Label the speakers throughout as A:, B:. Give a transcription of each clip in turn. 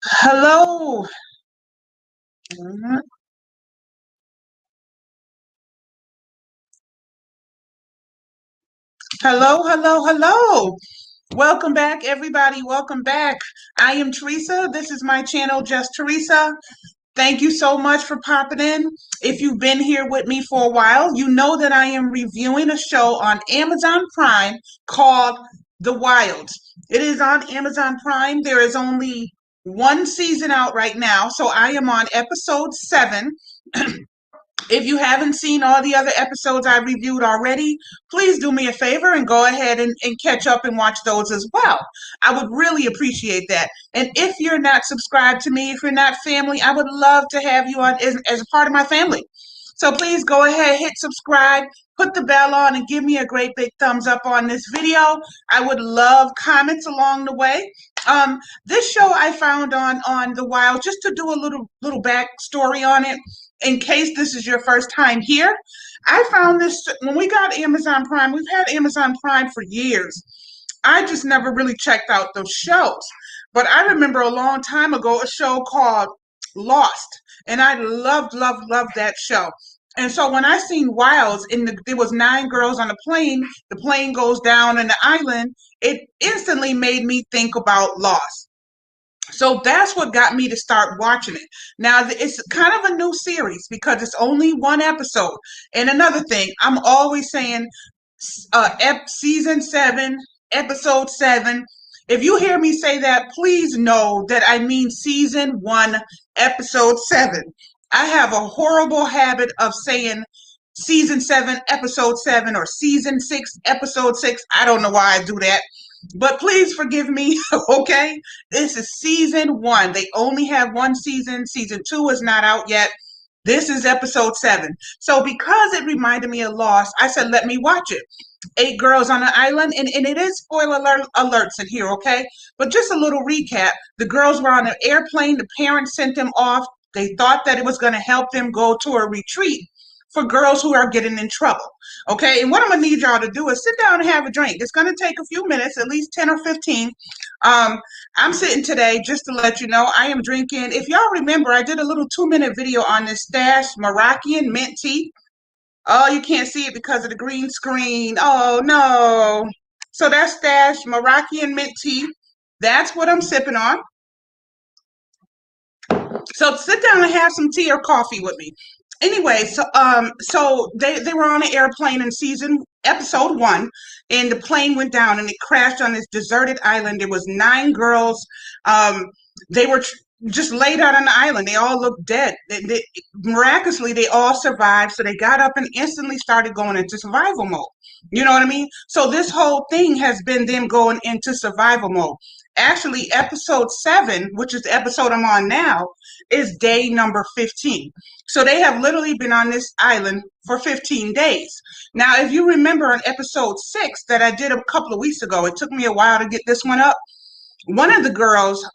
A: Hello. Mhm. Hello, hello, hello. Welcome back, everybody. Welcome back. I am Teresa. This is my channel, Just Teresa. Thank you so much for popping in. If you've been here with me for a while, you know that I am reviewing a show on Amazon Prime called The Wilds. It is on Amazon Prime. There is only one season out right now, so I am on episode 7. If you haven't seen all the other episodes I reviewed already, please do me a favor and go ahead and catch up and watch those as well. I would really appreciate that. And if you're not subscribed to me, if you're not family, I would love to have you on as a part of my family. So please go ahead, hit subscribe, put the bell on, and give me a great big thumbs up on this video. I would love comments along the way. This show I found on The Wild, just to do a little backstory on it in case this is your first time here. I found this when we got Amazon Prime. We've had Amazon Prime for years. I just never really checked out those shows. But I remember a long time ago a show called Lost, and I loved that show. And so when I seen Wilds, there was 9 girls on a plane. The plane goes down in the island. It instantly made me think about Lost. So that's what got me to start watching it. Now, it's kind of a new series because it's only one episode. And another thing, I'm always saying season 7, episode 7. If you hear me say that, please know that I mean season 1, episode 7. I have a horrible habit of saying season 7, episode 7, or season 6, episode 6. I don't know why I do that. But please forgive me, okay? This is season 1. They only have one season. Season 2 is not out yet. This is episode 7. So because it reminded me of Lost, I said, let me watch it. 8 girls on an island, and it is spoiler alerts in here, okay? But just a little recap. The girls were on an airplane. The parents sent them off. They thought that it was going to help them go to a retreat for girls who are getting in trouble. Okay, and what I'm gonna need y'all to do is sit down and have a drink. It's gonna take a few minutes, at least 10 or 15. I'm sitting today, just to let you know, I am drinking. If y'all remember, I did a little 2-minute video on this Stash Moroccan mint tea. Oh, you can't see it because of the green screen. Oh no. So that's Stash Moroccan mint tea. That's what I'm sipping on. So sit down and have some tea or coffee with me. Anyway, so they were on an airplane in season episode 1, and the plane went down and it crashed on this deserted island. There was 9 girls. They were just laid out on the island. They all looked dead. Miraculously, they all survived. So they got up and instantly started going into survival mode. You know what I mean? So this whole thing has been them going into survival mode. Actually, episode 7, which is the episode I'm on now, is day number 15. So they have literally been on this island for 15 days. Now, if you remember on episode 6 that I did a couple of weeks ago, it took me a while to get this one up. One of the girls,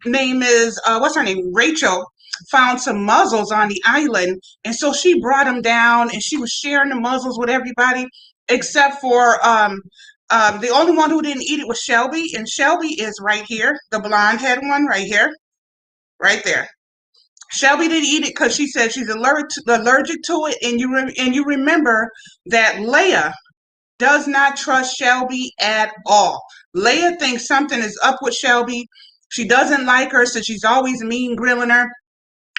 A: name is, what's her name? Rachel, found some mussels on the island. And so she brought them down and she was sharing the mussels with everybody except for the only one who didn't eat it was Shelby. And Shelby is right here, the blonde head one right here, right there. Shelby didn't eat it because she said she's allergic to it. And you remember that Leia does not trust Shelby at all. Leia thinks something is up with Shelby. She doesn't like her, so she's always mean grilling her.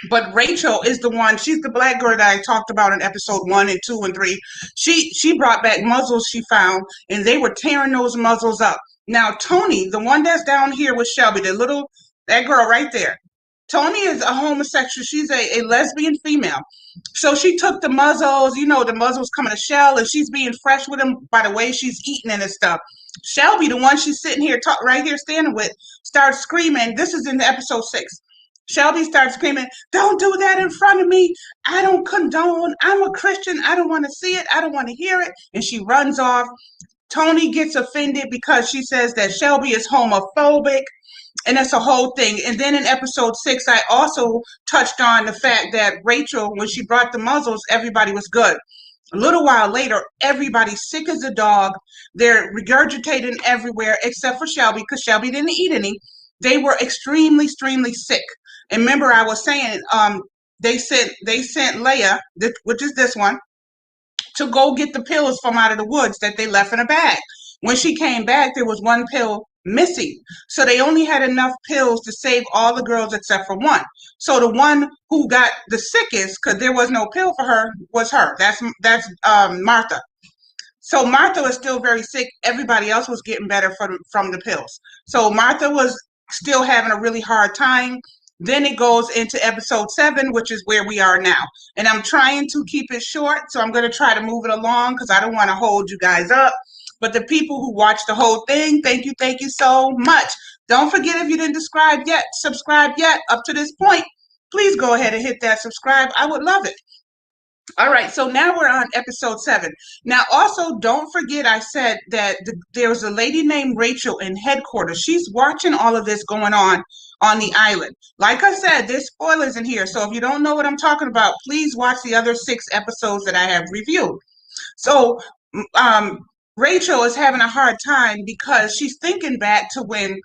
A: But Rachel is the one. She's the black girl that I talked about in episode 1 and 2 and 3. She brought back muzzles she found, and they were tearing those muzzles up. Now Tony, the one that's down here with Shelby, that girl right there. Tony is a homosexual. She's a lesbian female. So she took the muzzles, the muzzles come in a shell, and she's being fresh with them by the way she's eating and stuff. Shelby, the one she's sitting here, right here standing with, starts screaming. This is in the episode 6. Shelby starts screaming, don't do that in front of me. I don't condone. I'm a Christian. I don't want to see it. I don't want to hear it. And she runs off. Tony gets offended because she says that Shelby is homophobic. And that's a whole thing. And then in episode 6, I also touched on the fact that Rachel, when she brought the muzzles, everybody was good. A little while later, everybody's sick as a dog. They're regurgitating everywhere except for Shelby because Shelby didn't eat any. they were extremely, extremely sick. And remember, I was saying, they sent Leia, which is this one, to go get the pills from out of the woods that they left in a bag. When she came back, there was one pill missing. So they only had enough pills to save all the girls except for one. So the one who got the sickest, because there was no pill for her, was her. That's Martha. So Martha was still very sick. Everybody else was getting better from the pills. So Martha was still having a really hard time. Then it goes into episode 7, which is where we are now. And I'm trying to keep it short, so I'm going to try to move it along because I don't want to hold you guys up. But the people who watch the whole thing, thank you so much. Don't forget, if you didn't subscribe yet up to this point, please go ahead and hit that subscribe. I would love it. All right, so now we're on episode 7. Now, also, don't forget, I said that there was a lady named Rachel in headquarters. She's watching all of this going on the island. Like I said, there's spoilers in here. So if you don't know what I'm talking about, please watch the other 6 episodes that I have reviewed. So um, Rachel is having a hard time because she's thinking back to when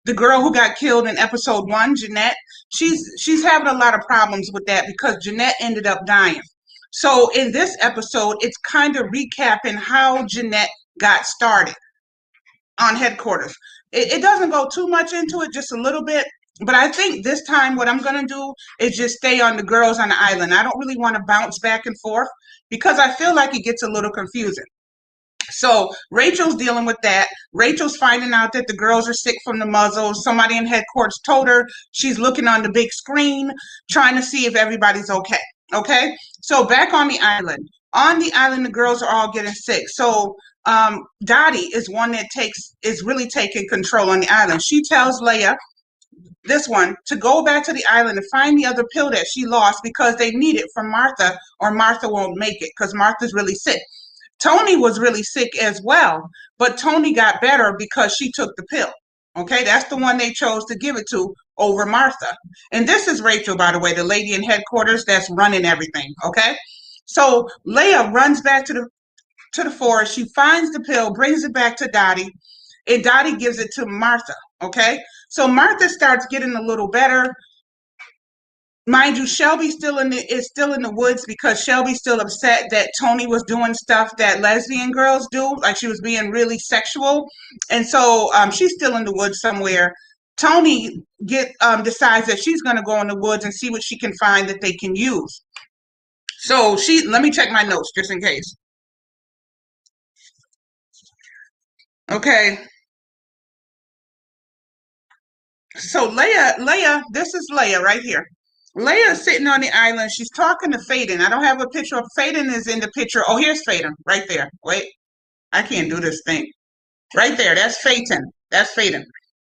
A: the girl who got killed in episode 1, Jeanette, she's having a lot of problems with that because Jeanette ended up dying. So in this episode, it's kind of recapping how Jeanette got started on headquarters. It doesn't go too much into it, just a little bit. But I think this time what I'm going to do is just stay on the girls on the island. I don't really want to bounce back and forth because I feel like it gets a little confusing. So Rachel's dealing with that. Rachel's finding out that the girls are sick from the muzzles. Somebody in headquarters told her. She's looking on the big screen, trying to see if everybody's okay. Okay. So back on the island. On the island, the girls are all getting sick. So Dottie is one that is really taking control on the island. She tells Leia, this one, to go back to the island and find the other pill that she lost because they need it for Martha, or Martha won't make it because Martha's really sick. Tony was really sick as well, but Tony got better because she took the pill. Okay, that's the one they chose to give it to over Martha. And this is Rachel, by the way, the lady in headquarters that's running everything. Okay, so Leia runs back to the forest. She finds the pill, brings it back to Dottie, and Dottie gives it to Martha. Okay, so Martha starts getting a little better. Mind you, Shelby is still in the woods because Shelby's still upset that Tony was doing stuff that lesbian girls do, like she was being really sexual, and so she's still in the woods somewhere. Tony decides that she's going to go in the woods and see what she can find that they can use. So let me check my notes just in case. Okay. So Leia, this is Leia right here. Leia is sitting on the island. She's talking to Faden. I don't have a picture of Faden is in the picture. Oh, here's Faden right there. Wait, I can't do this thing. Right there. That's Faden. That's Faden.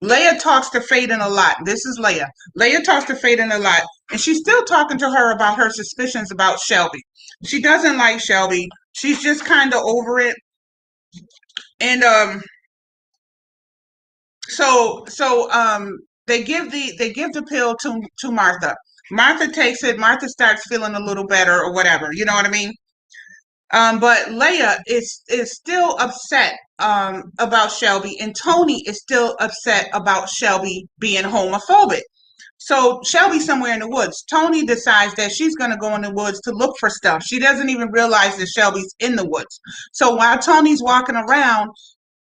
A: Leia talks to Faden a lot. This is Leia. Leia talks to Faden a lot. And she's still talking to her about her suspicions about Shelby. She doesn't like Shelby. She's just kind of over it. And they give the pill to Martha. Martha takes it. Martha starts feeling a little better or whatever. You know what I mean? But Leia is still upset about Shelby, and Tony is still upset about Shelby being homophobic. So Shelby's somewhere in the woods. Tony decides that she's going to go in the woods to look for stuff. She doesn't even realize that Shelby's in the woods. So while Tony's walking around,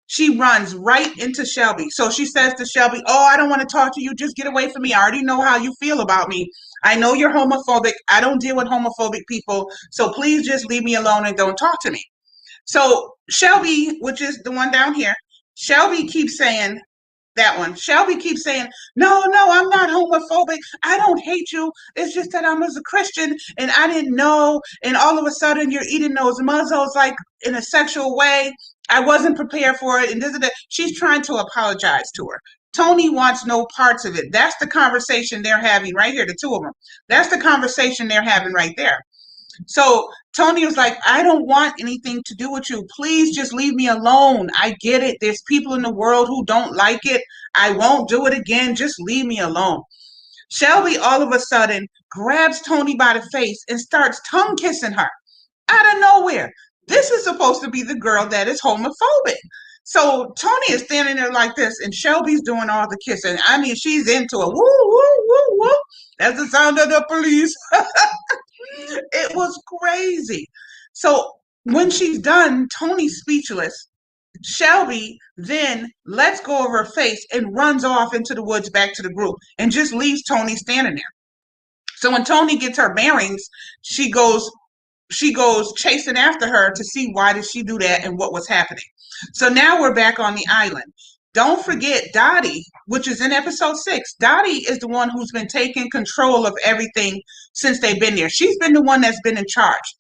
A: she runs right into Shelby. So she says to Shelby, "Oh, I don't want to talk to you. Just get away from me. I already know how you feel about me. I know you're homophobic. I don't deal with homophobic people. So please just leave me alone and don't talk to me." So Shelby, which is the one down here, Shelby keeps saying, that one. Shelby keeps saying, "No, I'm not homophobic. I don't hate you. It's just that I'm as a Christian and I didn't know. And all of a sudden you're eating those muzzles like in a sexual way. I wasn't prepared for it." And this and that. She's trying to apologize to her. Tony wants no parts of it. That's the conversation they're having right here, the two of them. That's the conversation they're having right there. So Tony was like, "I don't want anything to do with you. Please just leave me alone. I get it. There's people in the world who don't like it. I won't do it again. Just leave me alone." Shelby all of a sudden grabs Tony by the face and starts tongue kissing her out of nowhere. This is supposed to be the girl that is homophobic. So Tony is standing there like this, and Shelby's doing all the kissing. I mean, she's into it. Woo, woo, woo, woo. That's the sound of the police. It was crazy. So when she's done, Tony's speechless. Shelby then lets go of her face and runs off into the woods back to the group and just leaves Tony standing there. So when Tony gets her bearings, she goes she goes chasing after her to see why did she do that and what was happening. So now we're back on the island. Don't forget Dottie, which is in episode 6. Dottie is the one who's been taking control of everything since they've been there. She's been the one that's been in charge.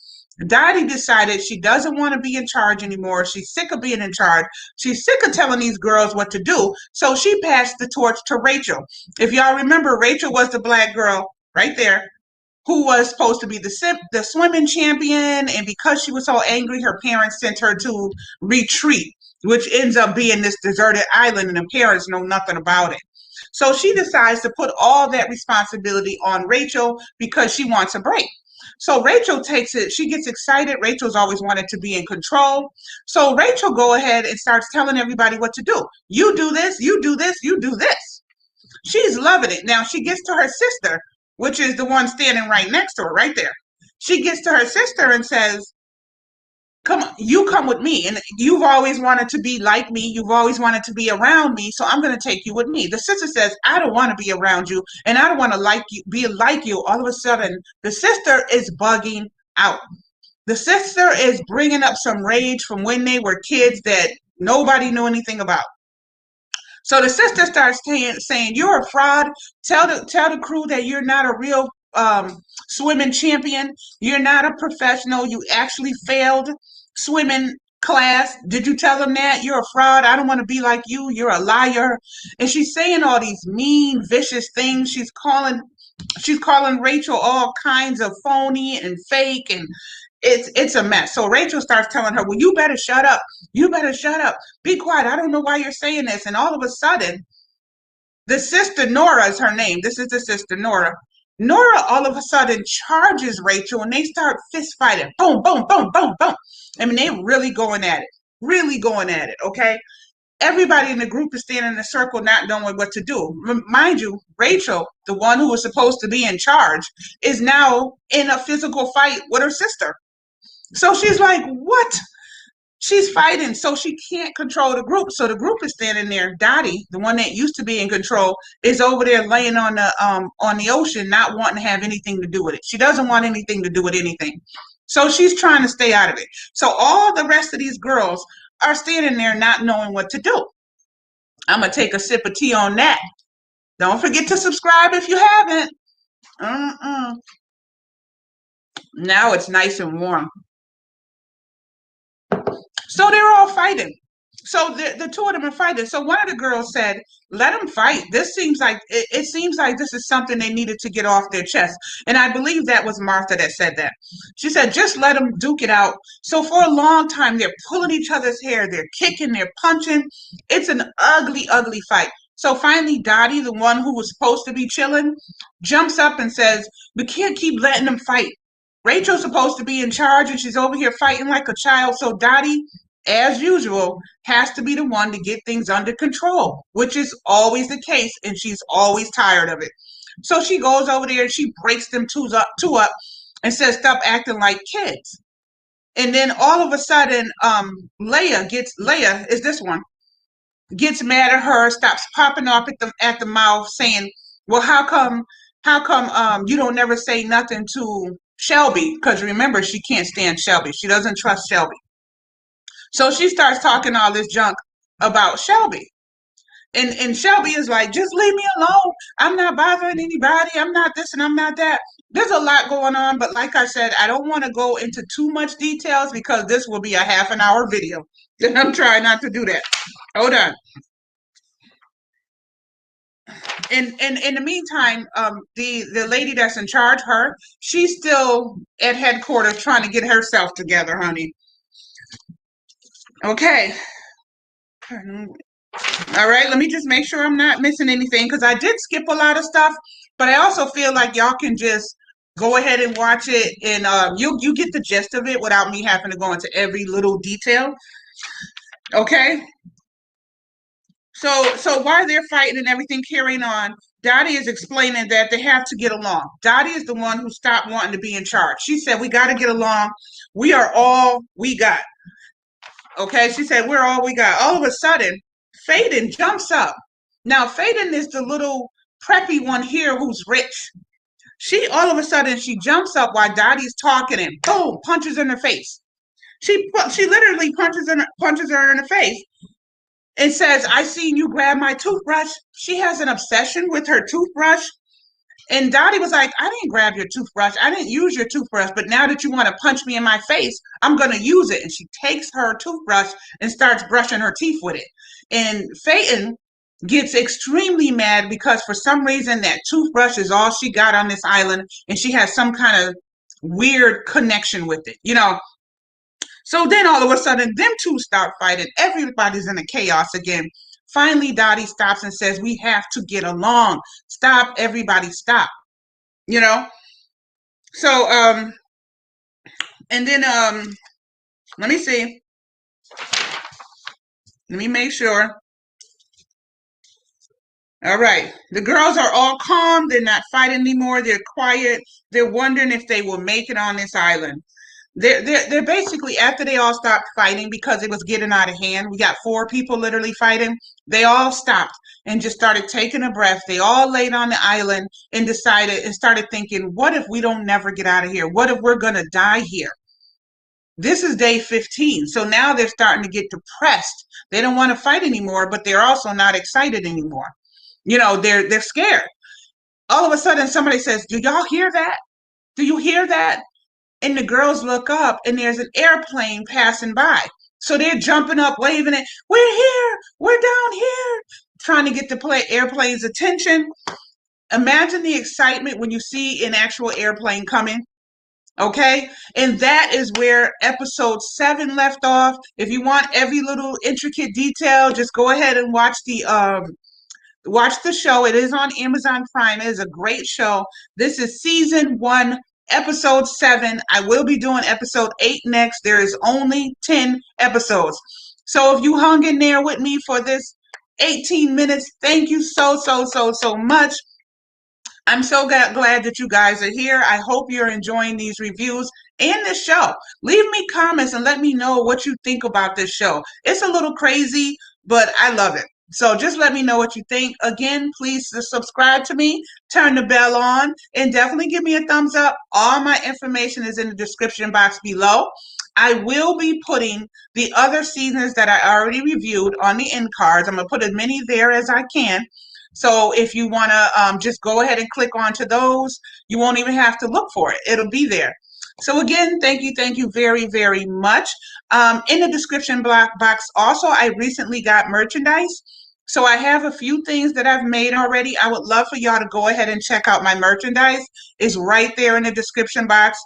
A: Dottie decided she doesn't want to be in charge anymore. She's sick of being in charge. She's sick of telling these girls what to do. So she passed the torch to Rachel. If y'all remember, Rachel was the black girl right there who was supposed to be the swimming champion. And because she was so angry, her parents sent her to retreat, which ends up being this deserted island, and the parents know nothing about it. So she decides to put all that responsibility on Rachel because she wants a break. So Rachel takes it. She gets excited. Rachel's always wanted to be in control. So Rachel go ahead and starts telling everybody what to do. You do this, you do this, you do this. She's loving it. Now she gets to her sister, which is the one standing right next to her, right there. She gets to her sister and says, come on, you come with me. And you've always wanted to be like me. You've always wanted to be around me. So I'm going to take you with me. The sister says, I don't want to be around you. And I don't want to like you, be like you. All of a sudden, the sister is bugging out. The sister is bringing up some rage from when they were kids that nobody knew anything about. So the sister starts saying, you're a fraud. Tell the crew that you're not a real swimming champion. You're not a professional. You actually failed swimming class. Did you tell them that? You're a fraud. I don't want to be like you. You're a liar. And she's saying all these mean, vicious things. She's calling Rachel all kinds of phony and fake, and it's a mess. So Rachel starts telling her, well, you better shut up. You better shut up. Be quiet. I don't know why you're saying this. And all of a sudden, the sister, Nora is her name. This is the sister, Nora. Nora all of a sudden charges Rachel and they start fist fighting. Boom, boom, boom, boom, boom. I mean, they're really going at it. Really going at it, okay? Everybody in the group is standing in a circle not knowing what to do. Mind you, Rachel, the one who was supposed to be in charge, is now in a physical fight with her sister. So she's like, what? She's fighting, so she can't control the group. So the group is standing there. Dottie, the one that used to be in control, is over there laying on the ocean, not wanting to have anything to do with it. She doesn't want anything to do with anything. So she's trying to stay out of it. So all the rest of these girls are standing there not knowing what to do. I'm gonna take a sip of tea on that. Don't forget to subscribe if you haven't. Now it's nice and warm. So they're all fighting. So the two of them are fighting. So one of the girls said, let them fight. This seems like, it seems like this is something they needed to get off their chest. And I believe that was Martha that said that. She said, just let them duke it out. So for a long time, they're pulling each other's hair. They're kicking, they're punching. It's an ugly, ugly fight. So finally, Dottie, the one who was supposed to be chilling, jumps up and says, we can't keep letting them fight. Rachel's supposed to be in charge and she's over here fighting like a child. So Dottie, as usual, has to be the one to get things under control, which is always the case, and she's always tired of it. So she goes over there and she breaks them two up and says, stop acting like kids. And then all of a sudden, Leia is this one, gets mad at her, stops popping off at the mouth, saying, well, how come you don't never say nothing to Shelby? Because remember, she can't stand Shelby. She doesn't trust Shelby. So she starts talking all this junk about Shelby. And Shelby is like, just leave me alone. I'm not bothering anybody. I'm not this and I'm not that. There's a lot going on, but like I said, I don't want to go into too much details because this will be a half an hour video. And I'm trying not to do that. Hold on. And in the meantime, the lady that's in charge, she's still at headquarters trying to get herself together, honey. Okay. All right, let me just make sure I'm not missing anything because I did skip a lot of stuff, but I also feel like y'all can just go ahead and watch it and you get the gist of it without me having to go into every little detail. Okay, So while they're fighting and everything carrying on, Dottie is explaining that they have to get along. Dottie is the one who stopped wanting to be in charge. She said, "We got to get along. We are all we got." Okay, she said, "We're all we got." All of a sudden, Faden jumps up. Now, Faden is the little preppy one here who's rich. She all of a sudden she jumps up while Dottie's talking and boom, punches her in the face. She literally punches her in the face and says, "I seen you grab my toothbrush." She has an obsession with her toothbrush. And Dottie was like, "I didn't grab your toothbrush. I didn't use your toothbrush. But now that you want to punch me in my face, I'm going to use it." And she takes her toothbrush and starts brushing her teeth with it. And Phaeton gets extremely mad because for some reason that toothbrush is all she got on this island. And she has some kind of weird connection with it, you know. So then all of a sudden, them two start fighting. Everybody's in a chaos again. Finally, Dottie stops and says, "We have to get along. Stop, everybody, stop." You know? So, and then, let me see. Let me make sure. All right. The girls are all calm. They're not fighting anymore. They're quiet. They're wondering if they will make it on this island. They're basically, after they all stopped fighting because it was getting out of hand, we got four people literally fighting. They all stopped and just started taking a breath. They all laid on the island and decided and started thinking, what if we don't never get out of here? What if we're going to die here? This is day 15. So now they're starting to get depressed. They don't want to fight anymore, but they're also not excited anymore. You know, they're scared. All of a sudden somebody says, "Do y'all hear that? Do you hear that?" And the girls look up and there's an airplane passing by. So they're jumping up, waving it. "We're here. We're down here." Trying to get the airplane's attention. Imagine the excitement when you see an actual airplane coming. Okay. And that is where episode 7 left off. If you want every little intricate detail, just go ahead and watch the show. It is on Amazon Prime. It is a great show. This is season 1, episode 7. I will be doing episode 8 next. There is only 10 episodes. So if you hung in there with me for this 18 minutes, thank you so much. I'm so glad that you guys are here. I hope you're enjoying these reviews and this show. Leave me comments and let me know what you think about this show. It's a little crazy, but I love it. So just let me know what you think. Again, please subscribe to me, turn the bell on, and definitely give me a thumbs up. All my information is in the description box below. I will be putting the other seasons that I already reviewed on the end cards. I'm going to put as many there as I can. So if you want to just go ahead and click onto those, you won't even have to look for it. It'll be there. So again, thank you very much. In the description box, also, I recently got merchandise. So I have a few things that I've made already. I would love for y'all to go ahead and check out my merchandise. It's right there in the description box.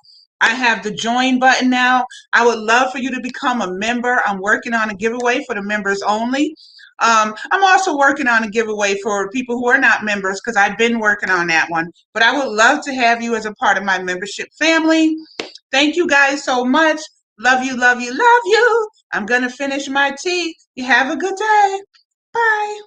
A: I have the join button now. I would love for you to become a member. I'm working on a giveaway for the members only. I'm also working on a giveaway for people who are not members because I've been working on that one. But I would love to have you as a part of my membership family. Thank you guys so much. Love you, love you, love you. I'm going to finish my tea. You have a good day. Bye.